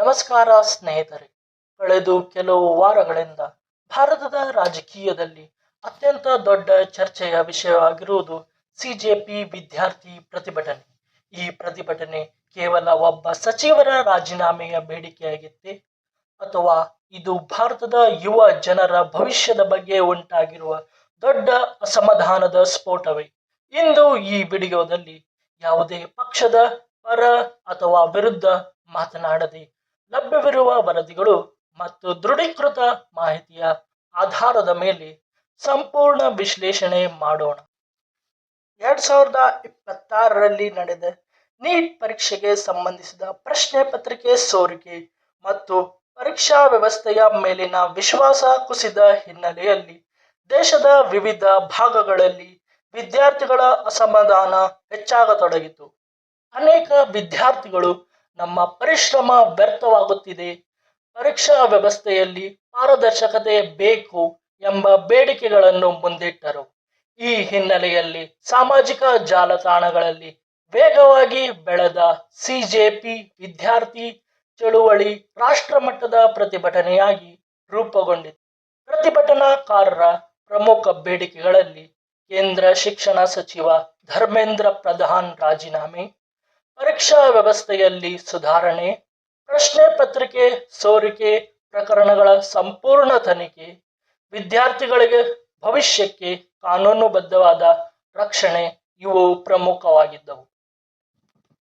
ನಮಸ್ಕಾರ ಸ್ನೇಹಿತರೆ. ಕಳೆದು ಕೆಲವು ವಾರಗಳಿಂದ ಭಾರತದ ರಾಜಕೀಯದಲ್ಲಿ ಅತ್ಯಂತ ದೊಡ್ಡ ಚರ್ಚೆಯ ವಿಷಯವಾಗಿರುವುದು ಸಿಜೆಪಿ ವಿದ್ಯಾರ್ಥಿ ಪ್ರತಿಭಟನೆ. ಈ ಪ್ರತಿಭಟನೆ ಕೇವಲ ಒಬ್ಬ ಸಚಿವರ ರಾಜೀನಾಮೆಯ ಬೇಡಿಕೆಯಾಗಿತ್ತೆ ಅಥವಾ ಇದು ಭಾರತದ ಯುವ ಜನರ ಭವಿಷ್ಯದ ಬಗ್ಗೆ ಉಂಟಾಗಿರುವ ದೊಡ್ಡ ಅಸಮಾಧಾನದ ಸ್ಫೋಟವೇ? ಇಂದು ಈ ವಿಡಿಯೋದಲ್ಲಿ ಯಾವುದೇ ಪಕ್ಷದ ಪರ ಅಥವಾ ವಿರುದ್ಧ ಮಾತನಾಡದೆ ಲಭ್ಯವಿರುವ ವರದಿಗಳು ಮತ್ತು ದೃಢೀಕೃತ ಮಾಹಿತಿಯ ಆಧಾರದ ಮೇಲೆ ಸಂಪೂರ್ಣ ವಿಶ್ಲೇಷಣೆ ಮಾಡೋಣ. 2026ರಲ್ಲಿ ನಡೆದ ನೀಟ್ ಪರೀಕ್ಷೆಗೆ ಸಂಬಂಧಿಸಿದ ಪ್ರಶ್ನೆ ಪತ್ರಿಕೆ ಸೋರಿಕೆ ಮತ್ತು ಪರೀಕ್ಷಾ ವ್ಯವಸ್ಥೆಯ ಮೇಲಿನ ವಿಶ್ವಾಸ ಕುಸಿದ ಹಿನ್ನೆಲೆಯಲ್ಲಿ ದೇಶದ ವಿವಿಧ ಭಾಗಗಳಲ್ಲಿ ವಿದ್ಯಾರ್ಥಿಗಳ ಅಸಮಾಧಾನ ಹೆಚ್ಚಾಗತೊಡಗಿತು. ಅನೇಕ ವಿದ್ಯಾರ್ಥಿಗಳು ನಮ್ಮ ಪರಿಶ್ರಮ ವ್ಯರ್ಥವಾಗುತ್ತಿದೆ, ಪರೀಕ್ಷಾ ವ್ಯವಸ್ಥೆಯಲ್ಲಿ ಪಾರದರ್ಶಕತೆ ಬೇಕು ಎಂಬ ಬೇಡಿಕೆಗಳನ್ನು ಮುಂದಿಟ್ಟರು. ಈ ಹಿನ್ನೆಲೆಯಲ್ಲಿ ಸಾಮಾಜಿಕ ಜಾಲತಾಣಗಳಲ್ಲಿ ವೇಗವಾಗಿ ಬೆಳೆದ ಸಿಜೆಪಿ ವಿದ್ಯಾರ್ಥಿ ಚಳುವಳಿ ರಾಷ್ಟ್ರಮಟ್ಟದ ಪ್ರತಿಭಟನೆಯಾಗಿ ರೂಪುಗೊಂಡಿತು. ಪ್ರತಿಭಟನಾಕಾರರ ಪ್ರಮುಖ ಬೇಡಿಕೆಗಳಲ್ಲಿ ಕೇಂದ್ರ ಶಿಕ್ಷಣ ಸಚಿವ ಧರ್ಮೇಂದ್ರ ಪ್ರಧಾನ್ ರಾಜೀನಾಮೆ, ಪರೀಕ್ಷಾ ವ್ಯವಸ್ಥೆಯಲ್ಲಿ ಸುಧಾರಣೆ, ಪ್ರಶ್ನೆ ಪತ್ರಿಕೆ ಸೋರಿಕೆ ಪ್ರಕರಣಗಳ ಸಂಪೂರ್ಣ ತನಿಖೆ, ವಿದ್ಯಾರ್ಥಿಗಳಿಗೆ ಭವಿಷ್ಯಕ್ಕೆ ಕಾನೂನುಬದ್ಧವಾದ ರಕ್ಷಣೆ ಇವು ಪ್ರಮುಖವಾಗಿದ್ದವು.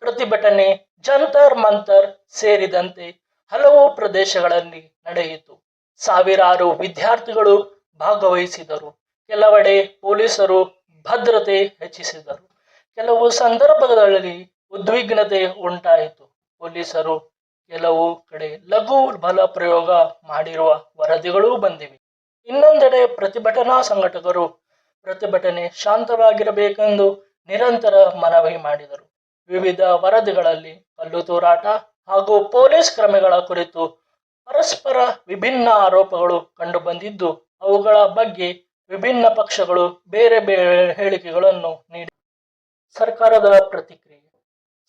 ಪ್ರತಿಭಟನೆ ಜಂತರ್ ಮಂತರ್ ಸೇರಿದಂತೆ ಹಲವು ಪ್ರದೇಶಗಳಲ್ಲಿ ನಡೆಯಿತು. ಸಾವಿರಾರು ವಿದ್ಯಾರ್ಥಿಗಳು ಭಾಗವಹಿಸಿದರು. ಕೆಲವೆಡೆ ಪೊಲೀಸರು ಭದ್ರತೆ ಹೆಚ್ಚಿಸಿದರು. ಕೆಲವು ಸಂದರ್ಭಗಳಲ್ಲಿ ಉದ್ವಿಗ್ನತೆ ಉಂಟಾಯಿತು. ಪೊಲೀಸರು ಕೆಲವು ಕಡೆ ಲಘು ಬಲ ಪ್ರಯೋಗ ಮಾಡಿರುವ ವರದಿಗಳೂ ಬಂದಿವೆ. ಇನ್ನೊಂದೆಡೆ ಪ್ರತಿಭಟನಾ ಸಂಘಟಕರು ಪ್ರತಿಭಟನೆ ಶಾಂತವಾಗಿರಬೇಕೆಂದು ನಿರಂತರ ಮನವಿ ಮಾಡಿದರು. ವಿವಿಧ ವರದಿಗಳಲ್ಲಿ ಕಲ್ಲು ತೂರಾಟ ಹಾಗೂ ಪೊಲೀಸ್ ಕ್ರಮಗಳ ಕುರಿತು ಪರಸ್ಪರ ವಿಭಿನ್ನ ಆರೋಪಗಳು ಕಂಡುಬಂದಿದ್ದು, ಅವುಗಳ ಬಗ್ಗೆ ವಿಭಿನ್ನ ಪಕ್ಷಗಳು ಬೇರೆ ಬೇರೆ ಹೇಳಿಕೆಗಳನ್ನು ನೀಡಿವೆ. ಸರ್ಕಾರದ ಪ್ರತಿಕ್ರಿಯೆ.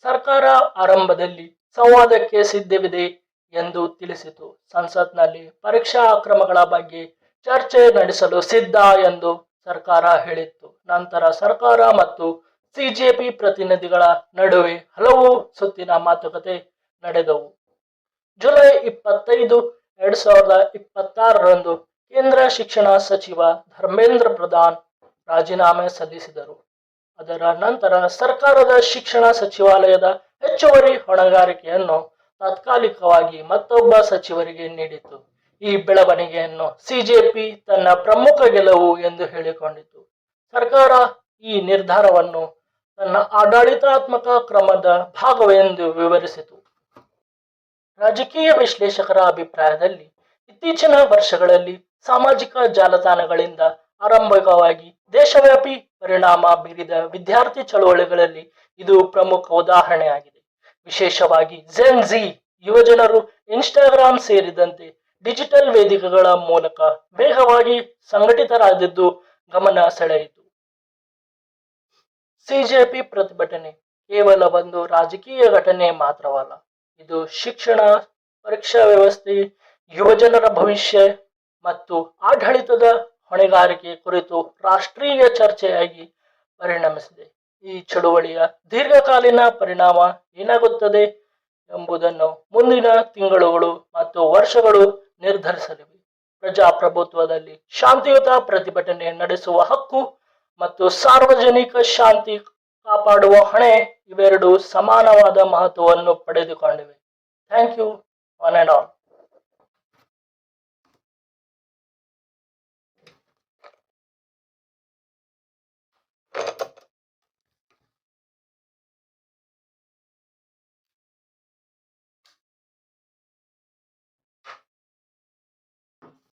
ಸರ್ಕಾರ ಆರಂಭದಲ್ಲಿ ಸಂವಾದಕ್ಕೆ ಸಿದ್ಧವಿದೆ ಎಂದು ತಿಳಿಸಿತು. ಸಂಸತ್ನಲ್ಲಿ ಪರೀಕ್ಷಾ ಅಕ್ರಮಗಳ ಬಗ್ಗೆ ಚರ್ಚೆ ನಡೆಸಲು ಸಿದ್ಧ ಎಂದು ಸರ್ಕಾರ ಹೇಳಿತ್ತು. ನಂತರ ಸರ್ಕಾರ ಮತ್ತು ಸಿಜೆಪಿ ಪ್ರತಿನಿಧಿಗಳ ನಡುವೆ ಹಲವು ಸುತ್ತಿನ ಮಾತುಕತೆ ನಡೆದವು. ಜುಲೈ 25, 2026ರಂದು ಕೇಂದ್ರ ಶಿಕ್ಷಣ ಸಚಿವ ಧರ್ಮೇಂದ್ರ ಪ್ರಧಾನ್ ರಾಜೀನಾಮೆ ಸಲ್ಲಿಸಿದರು. ಅದರ ನಂತರ ಸರ್ಕಾರದ ಶಿಕ್ಷಣ ಸಚಿವಾಲಯದ ಹೆಚ್ಚುವರಿ ಹೊಣೆಗಾರಿಕೆಯನ್ನು ತಾತ್ಕಾಲಿಕವಾಗಿ ಮತ್ತೊಬ್ಬ ಸಚಿವರಿಗೆ ನೀಡಿತು. ಈ ಬೆಳವಣಿಗೆಯನ್ನು ಸಿಜೆಪಿ ತನ್ನ ಪ್ರಮುಖ ಗೆಲುವು ಎಂದು ಹೇಳಿಕೊಂಡಿತು. ಸರ್ಕಾರ ಈ ನಿರ್ಧಾರವನ್ನು ತನ್ನ ಆಡಳಿತಾತ್ಮಕ ಕ್ರಮದ ಭಾಗವೆಂದು ವಿವರಿಸಿತು. ರಾಜಕೀಯ ವಿಶ್ಲೇಷಕರ ಅಭಿಪ್ರಾಯದಲ್ಲಿ ಇತ್ತೀಚಿನ ವರ್ಷಗಳಲ್ಲಿ ಸಾಮಾಜಿಕ ಜಾಲತಾಣಗಳಿಂದ ಆರಂಭಿಕವಾಗಿ ದೇಶವ್ಯಾಪಿ ಪರಿಣಾಮ ಬೀರಿದ ವಿದ್ಯಾರ್ಥಿ ಚಳವಳಿಗಳಲ್ಲಿ ಇದು ಪ್ರಮುಖ ಉದಾಹರಣೆಯಾಗಿದೆ. ವಿಶೇಷವಾಗಿ ಜೆನ್ ಝಿ ಯುವಜನರು ಇನ್ಸ್ಟಾಗ್ರಾಮ್ ಸೇರಿದಂತೆ ಡಿಜಿಟಲ್ ವೇದಿಕೆಗಳ ಮೂಲಕ ವೇಗವಾಗಿ ಸಂಘಟಿತರಾದದ್ದು ಗಮನ ಸೆಳೆಯಿತು. ಸಿಜೆಪಿ ಪ್ರತಿಭಟನೆ ಕೇವಲ ಒಂದು ರಾಜಕೀಯ ಘಟನೆ ಮಾತ್ರವಲ್ಲ, ಇದು ಶಿಕ್ಷಣ, ಪರೀಕ್ಷಾ ವ್ಯವಸ್ಥೆ, ಯುವಜನರ ಭವಿಷ್ಯ ಮತ್ತು ಆಡಳಿತದ ಹೊಣೆಗಾರಿಕೆ ಕುರಿತು ರಾಷ್ಟ್ರೀಯ ಚರ್ಚೆಯಾಗಿ ಪರಿಣಮಿಸಿದೆ. ಈ ಚಳುವಳಿಯ ದೀರ್ಘಕಾಲೀನ ಪರಿಣಾಮ ಏನಾಗುತ್ತದೆ ಎಂಬುದನ್ನು ಮುಂದಿನ ತಿಂಗಳುಗಳು ಮತ್ತು ವರ್ಷಗಳು ನಿರ್ಧರಿಸಲಿವೆ. ಪ್ರಜಾಪ್ರಭುತ್ವದಲ್ಲಿ ಶಾಂತಿಯುತ ಪ್ರತಿಭಟನೆ ನಡೆಸುವ ಹಕ್ಕು ಮತ್ತು ಸಾರ್ವಜನಿಕ ಶಾಂತಿ ಕಾಪಾಡುವ ಹೊಣೆ ಇವೆರಡೂ ಸಮಾನವಾದ ಮಹತ್ವವನ್ನು ಪಡೆದುಕೊಂಡಿವೆ. Thank you one and all.